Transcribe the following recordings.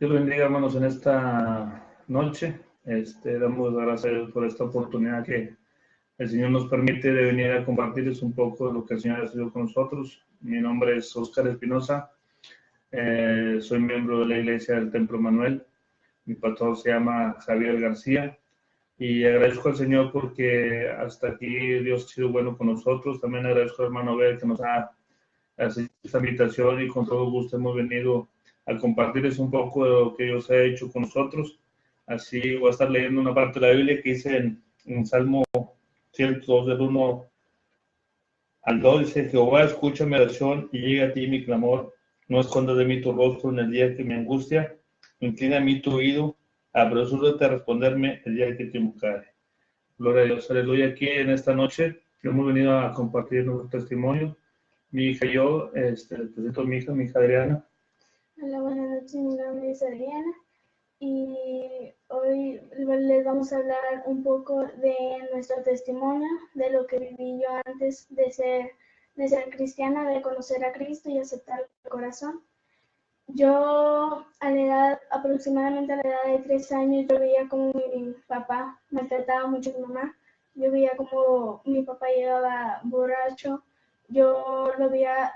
Dios bendiga, hermanos, en esta noche. Damos gracias a Dios por esta oportunidad que el Señor nos permite de venir a compartirles un poco de lo que el Señor ha sido con nosotros. Mi nombre es Oscar Espinosa. Soy miembro de la Iglesia del Templo Manuel. Mi pastor se llama Javier García. Y agradezco al Señor porque hasta aquí Dios ha sido bueno con nosotros. También agradezco al hermano Abel que nos ha hecho esta invitación y con todo gusto hemos venido a compartirles un poco de lo que Dios ha hecho con nosotros. Así voy a estar leyendo una parte de la Biblia que dice en Salmo 102 del 1 al 2, dice: Jehová, escucha mi oración y llega a ti mi clamor. No escondas de mí tu rostro en el día que me angustia. Inclina a mí tu oído. Apresúrate a responderme el día que te invocare. Gloria a Dios, aleluya. Aquí en esta noche hemos venido a compartir nuestro testimonio. Mi hija y yo, les presento a mi hija Adriana. Hola, buenas noches, mi nombre es Adriana y hoy les vamos a hablar un poco de nuestro testimonio, de lo que viví yo antes de ser cristiana, de conocer a Cristo y aceptar el corazón. Yo aproximadamente a la edad de 3 años, yo veía como mi papá maltrataba mucho a mi mamá. Yo veía como mi papá llegaba borracho. Yo lo veía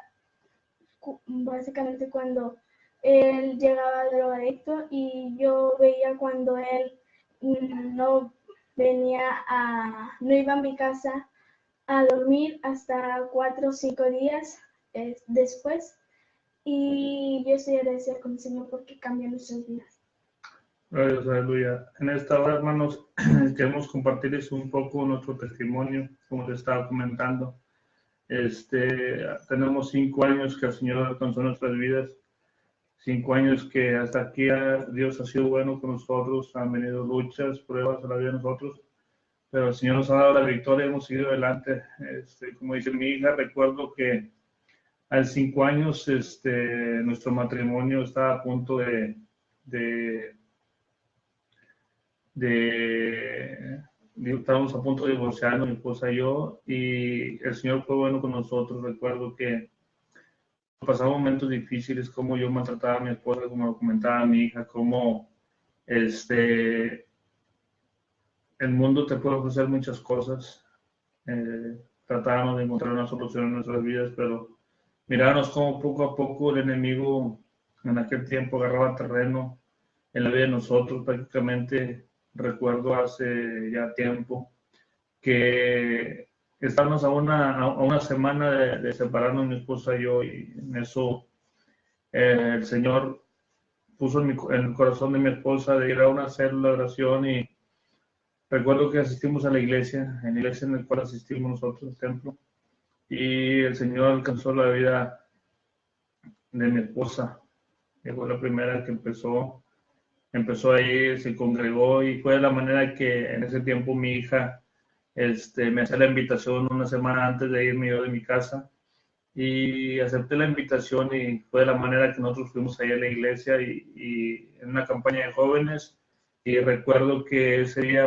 básicamente cuando él llegaba drogadicto y yo veía cuando él no iba a mi casa a dormir hasta 4 o 5 días después, y yo estoy agradecida con el Señor porque cambió nuestras vidas. Gloria a Dios, aleluya. En esta hora, hermanos, queremos compartirles un poco nuestro testimonio, como les estaba comentando. Tenemos 5 años que el Señor alcanzó nuestras vidas, 5 años que hasta aquí Dios ha sido bueno con nosotros. Han venido luchas, pruebas a la vida de nosotros, pero el Señor nos ha dado la victoria y hemos seguido adelante. Como dice mi hija, recuerdo que a 5 años nuestro matrimonio estaba a punto estábamos a punto de divorciarnos, mi esposa y yo, y el Señor fue bueno con nosotros. Recuerdo que pasaba momentos difíciles, como yo maltrataba a mi esposa, como lo comentaba a mi hija, como el mundo te puede ofrecer muchas cosas. Tratábamos de encontrar una solución en nuestras vidas, pero mirábamos cómo poco a poco el enemigo en aquel tiempo agarraba terreno en la vida de nosotros. Prácticamente recuerdo hace ya tiempo que estábamos a una semana de separarnos mi esposa y yo, y en eso el Señor puso en el corazón de mi esposa de ir a una célula de oración, y recuerdo que asistimos a la iglesia, en la iglesia en la cual asistimos nosotros, el templo, y el Señor alcanzó la vida de mi esposa. Que fue la primera que empezó ahí, se congregó, y fue de la manera que en ese tiempo mi hija me hacía la invitación una semana antes de irme yo de mi casa, y acepté la invitación, y fue de la manera que nosotros fuimos ahí a la iglesia y en una campaña de jóvenes. Y recuerdo que ese día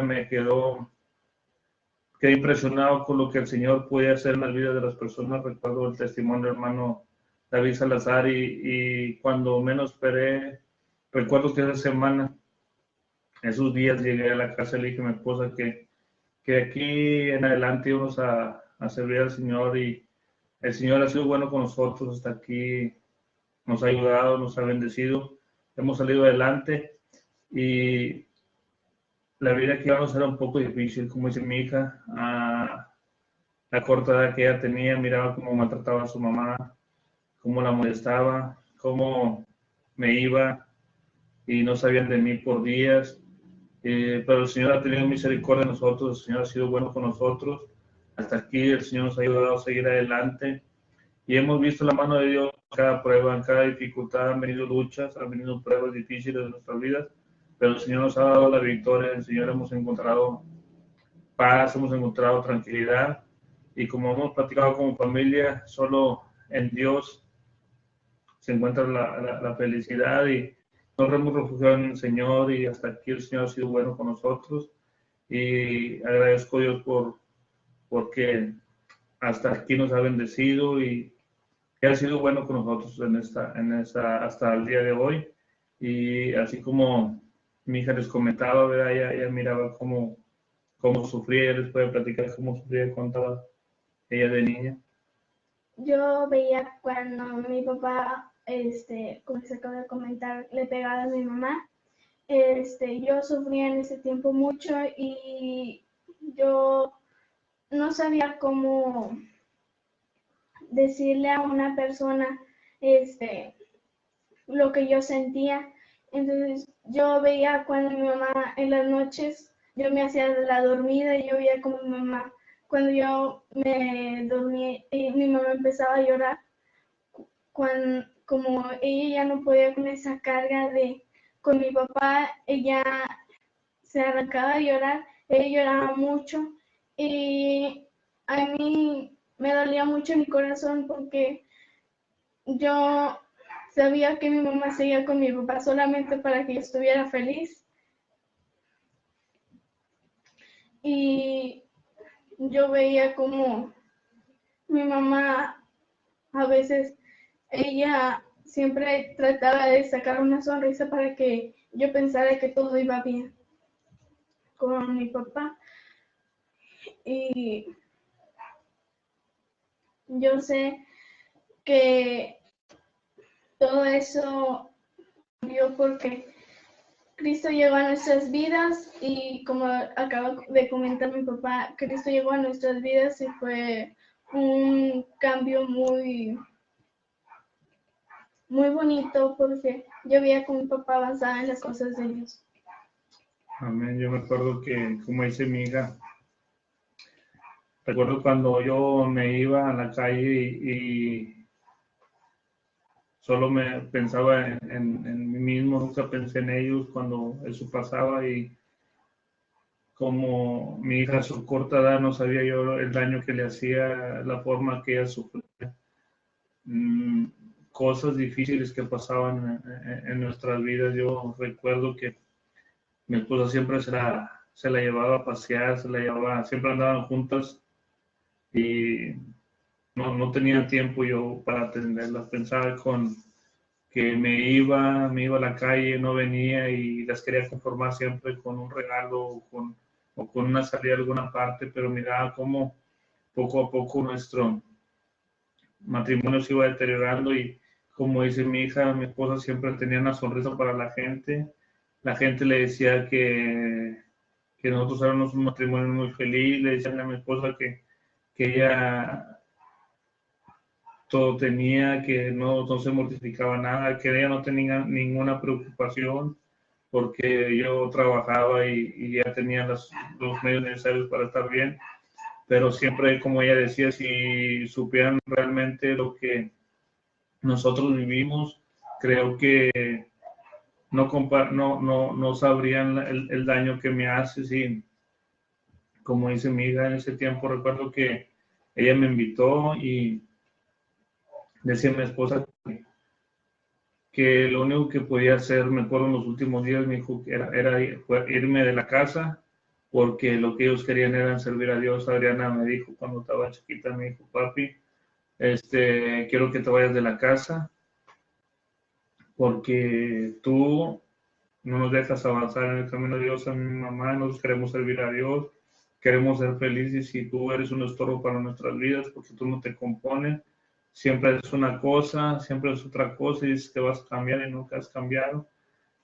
quedé impresionado con lo que el Señor puede hacer en las vidas de las personas. Recuerdo el testimonio del hermano David Salazar, y cuando menos esperé, recuerdo que esa semana, esos días, llegué a la casa y le dije a mi esposa que de aquí en adelante íbamos a servir al Señor, y el Señor ha sido bueno con nosotros hasta aquí, nos ha ayudado, nos ha bendecido, hemos salido adelante, y la vida que íbamos era un poco difícil, como dice mi hija. A la corta edad que ella tenía, miraba cómo maltrataba a su mamá, cómo la molestaba, cómo me iba y no sabían de mí por días. Pero el Señor ha tenido misericordia de nosotros, el Señor ha sido bueno con nosotros. Hasta aquí el Señor nos ha ayudado a seguir adelante, y hemos visto la mano de Dios en cada prueba, en cada dificultad. Han venido luchas, han venido pruebas difíciles en nuestras vidas, pero el Señor nos ha dado la victoria. El Señor hemos encontrado paz, hemos encontrado tranquilidad, y como hemos platicado como familia, solo en Dios se encuentra la felicidad, y nos hemos refugiado en el Señor, y hasta aquí el Señor ha sido bueno con nosotros, y agradezco a Dios porque hasta aquí nos ha bendecido y ha sido bueno con nosotros hasta el día de hoy. Y así como mi hija les comentaba, ¿verdad? Ella miraba cómo sufría, ella les puede platicar cómo sufría, contaba ella de niña. Yo veía cuando mi papá, como se acaba de comentar, le pegaba a mi mamá. Yo sufría en ese tiempo mucho y yo no sabía cómo decirle a una persona lo que yo sentía. Entonces yo veía cuando mi mamá en las noches, yo me hacía la dormida y yo veía como mi mamá, cuando yo me dormía, mi mamá empezaba a llorar, como ella ya no podía con esa carga de con mi papá, ella se arrancaba a llorar, ella lloraba mucho y a mí me dolía mucho mi corazón porque yo sabía que mi mamá seguía con mi papá solamente para que yo estuviera feliz y yo veía como mi mamá a veces, ella siempre trataba de sacar una sonrisa para que yo pensara que todo iba bien con mi papá y yo sé que todo eso cambió porque Cristo llegó a nuestras vidas y como acaba de comentar mi papá, Cristo llegó a nuestras vidas y fue un cambio muy bonito porque yo veía como mi papá avanzaba en las cosas de Dios. Amén. Yo me acuerdo que, como dice mi hija, recuerdo cuando yo me iba a la calle y solo me pensaba en mí mismo, nunca pensé en ellos cuando eso pasaba y como mi hija a su corta edad no sabía yo el daño que le hacía, la forma que ella sufría, mm, cosas difíciles que pasaban en nuestras vidas. Yo recuerdo que mi esposa siempre se la llevaba a pasear, se la llevaba, siempre andaban juntas y no tenía tiempo yo para atenderlas. Pensaba que me iba a la calle, no venía y las quería conformar siempre con un regalo o con una salida a alguna parte, pero miraba cómo poco a poco nuestro matrimonio se iba deteriorando y como dice mi hija, mi esposa siempre tenía una sonrisa para la gente le decía que nosotros éramos un matrimonio muy feliz, le decían a mi esposa que ella todo tenía, que no se mortificaba nada, que ella no tenía ninguna preocupación porque yo trabajaba y ya tenía los medios necesarios para estar bien, pero siempre, como ella decía, si supieran realmente lo que nosotros vivimos, creo que no sabrían el daño que me hace, sí, como dice mi hija en ese tiempo, recuerdo que ella me invitó y decía mi esposa que lo único que podía hacer, me acuerdo en los últimos días, me dijo que era irme de la casa, porque lo que ellos querían era servir a Dios. Adriana me dijo cuando estaba chiquita, me dijo, papi, quiero que te vayas de la casa, porque tú no nos dejas avanzar en el camino de Dios. A mi mamá, nosotros queremos servir a Dios, queremos ser felices y tú eres un estorbo para nuestras vidas porque tú no te compones, siempre es una cosa, siempre es otra cosa y dices que vas a cambiar y nunca has cambiado.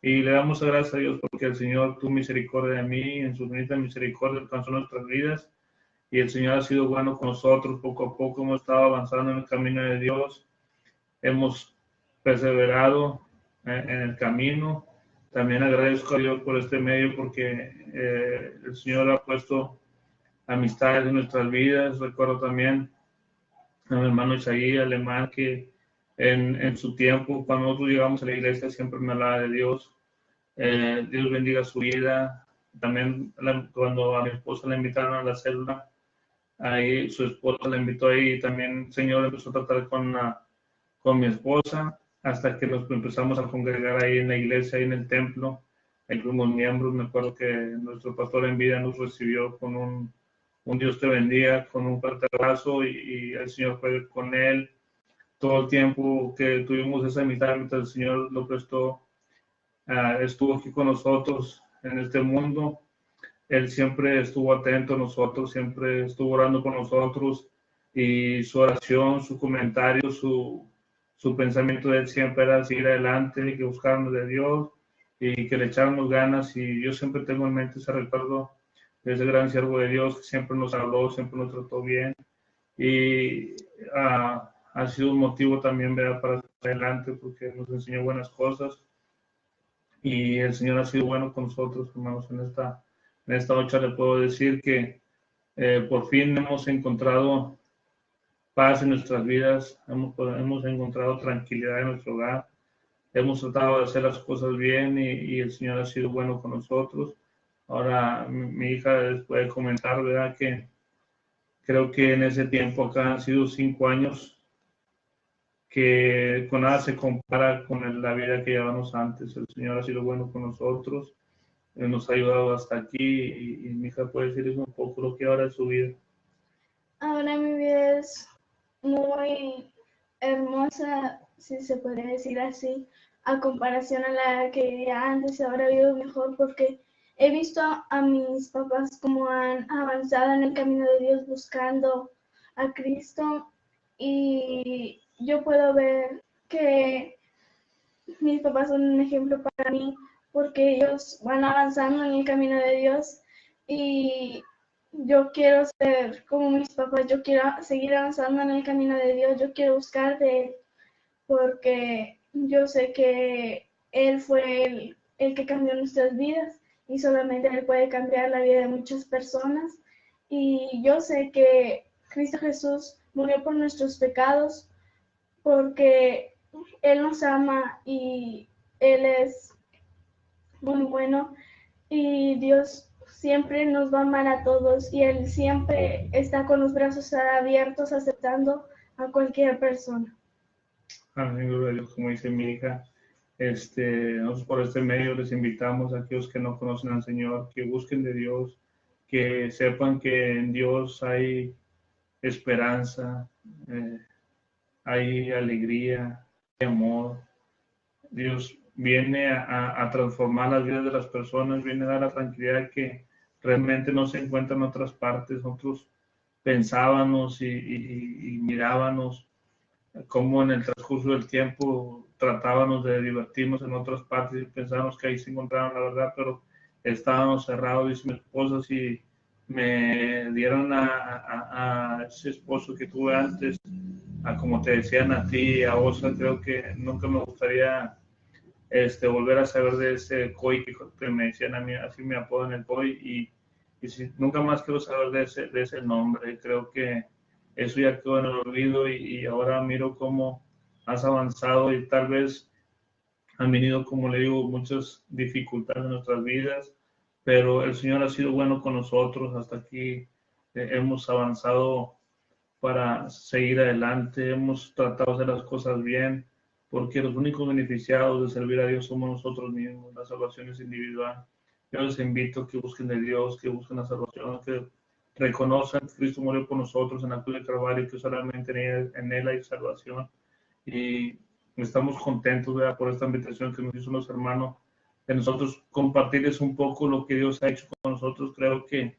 Y le damos gracias a Dios porque el Señor tuvo misericordia de mí, en su infinita misericordia alcanzó nuestras vidas y el Señor ha sido bueno con nosotros. Poco a poco hemos estado avanzando en el camino de Dios, hemos perseverado en el camino. También agradezco a Dios por este medio porque el Señor ha puesto amistades en nuestras vidas. Recuerdo también a mi hermano Isaí Alemán que en su tiempo, cuando nosotros llegamos a la iglesia, siempre me hablaba de Dios. Dios bendiga su vida. También cuando a mi esposa la invitaron a la célula, ahí su esposa la invitó ahí y también el Señor empezó a tratar con mi esposa hasta que nos empezamos a congregar ahí en la iglesia, ahí en el templo. Ahí fuimos miembros. Me acuerdo que nuestro pastor en vida nos recibió con un Dios te bendiga, con un fuerte abrazo y el Señor fue con él todo el tiempo que tuvimos esa amistad mientras el Señor lo prestó estuvo aquí con nosotros en este mundo. Él siempre estuvo atento a nosotros, siempre estuvo orando con nosotros, y su oración, su comentario, su pensamiento de él siempre era seguir adelante, que buscarnos de Dios y que le echáramos ganas. Y yo siempre tengo en mente ese recuerdo de ese gran siervo de Dios que siempre nos habló, siempre nos trató bien, y ha sido un motivo también, ¿verdad?, para adelante, porque nos enseñó buenas cosas, y el Señor ha sido bueno con nosotros, hermanos. En esta noche le puedo decir que por fin hemos encontrado paz en nuestras vidas, hemos encontrado tranquilidad en nuestro hogar, hemos tratado de hacer las cosas bien, y el Señor ha sido bueno con nosotros. Ahora mi hija les puede comentar, ¿verdad?, que creo que en ese tiempo acá han sido 5 años que con nada se compara con la vida que llevamos antes. El Señor ha sido bueno con nosotros, nos ha ayudado hasta aquí, y mi hija puede decir un poco lo que ahora es su vida. Ahora mi vida es muy hermosa, si se podría decir así, a comparación a la que vivía antes. Ahora vivo mejor porque he visto a mis papás cómo han avanzado en el camino de Dios buscando a Cristo, y yo puedo ver que mis papás son un ejemplo para mí porque ellos van avanzando en el camino de Dios, y yo quiero ser como mis papás. Yo quiero seguir avanzando en el camino de Dios, yo quiero buscar de Él, porque yo sé que Él fue el que cambió nuestras vidas, y solamente Él puede cambiar la vida de muchas personas. Y yo sé que Cristo Jesús murió por nuestros pecados, porque Él nos ama y Él es muy bueno, y Dios siempre nos va a amar a todos, y Él siempre está con los brazos abiertos aceptando a cualquier persona. Amén, gloria a Dios, como dice mi hija. Nosotros por este medio les invitamos a aquellos que no conocen al Señor, que busquen de Dios, que sepan que en Dios hay esperanza, hay alegría, hay amor. Dios viene a transformar las vidas de las personas, viene a dar la tranquilidad que realmente no se encuentra en otras partes. Nosotros pensábamos y mirábamos cómo en el transcurso del tiempo tratábamos de divertirnos en otras partes y pensábamos que ahí se encontraba la verdad, pero estábamos cerrados. Dice mi esposa, si me dieron a ese esposo que tuve antes, a como te decían a ti, a Osa, creo que nunca me gustaría volver a saber de ese COI que me decían a mí, así me apodan el COI, y si, nunca más quiero saber de ese nombre. Creo que eso ya quedó en el olvido, y ahora miro cómo has avanzado, y tal vez han venido, como le digo, muchas dificultades en nuestras vidas, pero el Señor ha sido bueno con nosotros. Hasta aquí hemos avanzado para seguir adelante, hemos tratado de hacer las cosas bien, porque los únicos beneficiados de servir a Dios somos nosotros mismos. La salvación es individual. Yo les invito a que busquen de Dios, que busquen la salvación, que reconozcan que Cristo murió por nosotros en la cruz de Calvario, que solamente en Él hay salvación. Y estamos contentos, ¿verdad?, por esta invitación que nos hizo los hermanos, de nosotros compartirles un poco lo que Dios ha hecho con nosotros. Creo que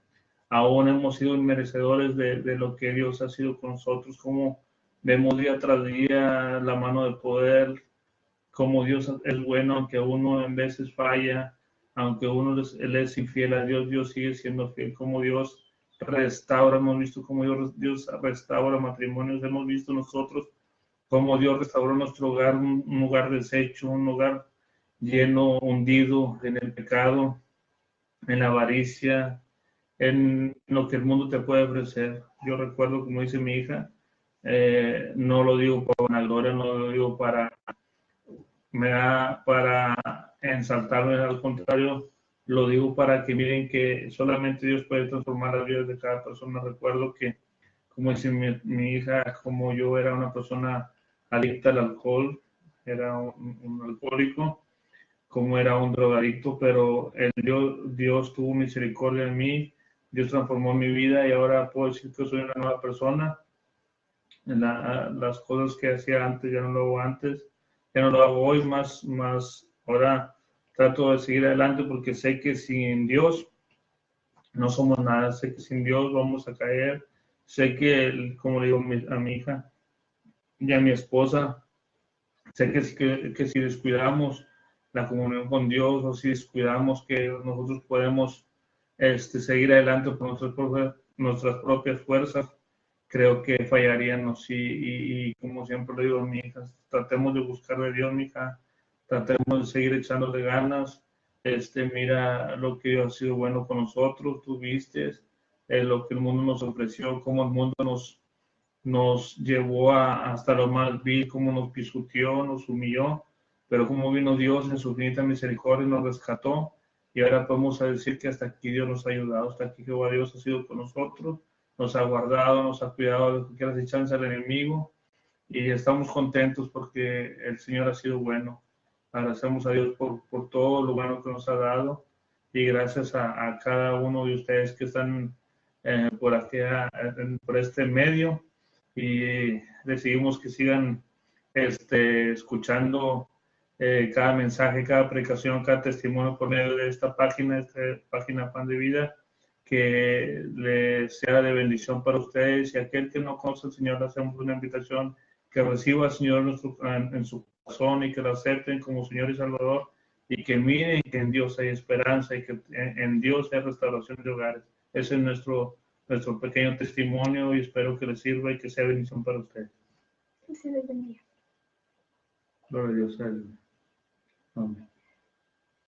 aún hemos sido merecedores de lo que Dios ha sido con nosotros, como vemos día tras día la mano de poder, como Dios es bueno, aunque uno en veces falla, aunque él es infiel a Dios, Dios sigue siendo fiel, como Dios restaura. Hemos visto cómo Dios restaura matrimonios, hemos visto nosotros cómo Dios restauró nuestro hogar, un hogar deshecho, un hogar lleno, hundido en el pecado, en la avaricia, en lo que el mundo te puede ofrecer. Yo recuerdo, como dice mi hija, no lo digo por vanagloria, no lo digo para ensaltarme, al contrario, lo digo para que miren que solamente Dios puede transformar las vidas de cada persona. Recuerdo que, como dice mi hija, como yo era una persona adicta al alcohol, era un alcohólico, como era un drogadicto, pero Dios tuvo misericordia en mí, Dios transformó mi vida, y ahora puedo decir que soy una nueva persona. Las cosas que hacía antes ya no lo hago antes, ya no lo hago hoy, más ahora trato de seguir adelante porque sé que sin Dios no somos nada, sé que sin Dios vamos a caer, sé que, como le digo a mi hija y a mi esposa, sé que si descuidamos la comunión con Dios o si descuidamos que nosotros podemos seguir adelante por nuestras propias fuerzas, creo que fallaríamos y como siempre le digo a mi hija, tratemos de buscar de Dios, mi hija, tratemos de seguir echándole ganas, mira lo que Dios ha sido bueno con nosotros, tú viste lo que el mundo nos ofreció, cómo el mundo nos llevó hasta lo más vil, cómo nos pisoteó, nos humilló, pero cómo vino Dios en su infinita misericordia y nos rescató. Y ahora podemos decir que hasta aquí Dios nos ha ayudado, hasta aquí Jehová Dios ha sido con nosotros, nos ha guardado, nos ha cuidado de cualquier acechanza del enemigo y estamos contentos porque el Señor ha sido bueno. Agradecemos a Dios por todo lo bueno que nos ha dado y gracias a cada uno de ustedes que están por aquí, por este medio y decidimos que sigan escuchando cada mensaje, cada predicación, cada testimonio por medio de esta página Pan de Vida, que le sea de bendición para ustedes y aquel que no conoce al Señor le hacemos una invitación que reciba al Señor en su corazón y que lo acepten como Señor y Salvador y que miren que en Dios hay esperanza y que en Dios hay restauración de hogares. Ese es nuestro pequeño testimonio y espero que les sirva y que sea bendición para ustedes. Que se les bendiga. Gloria a Dios. Amén.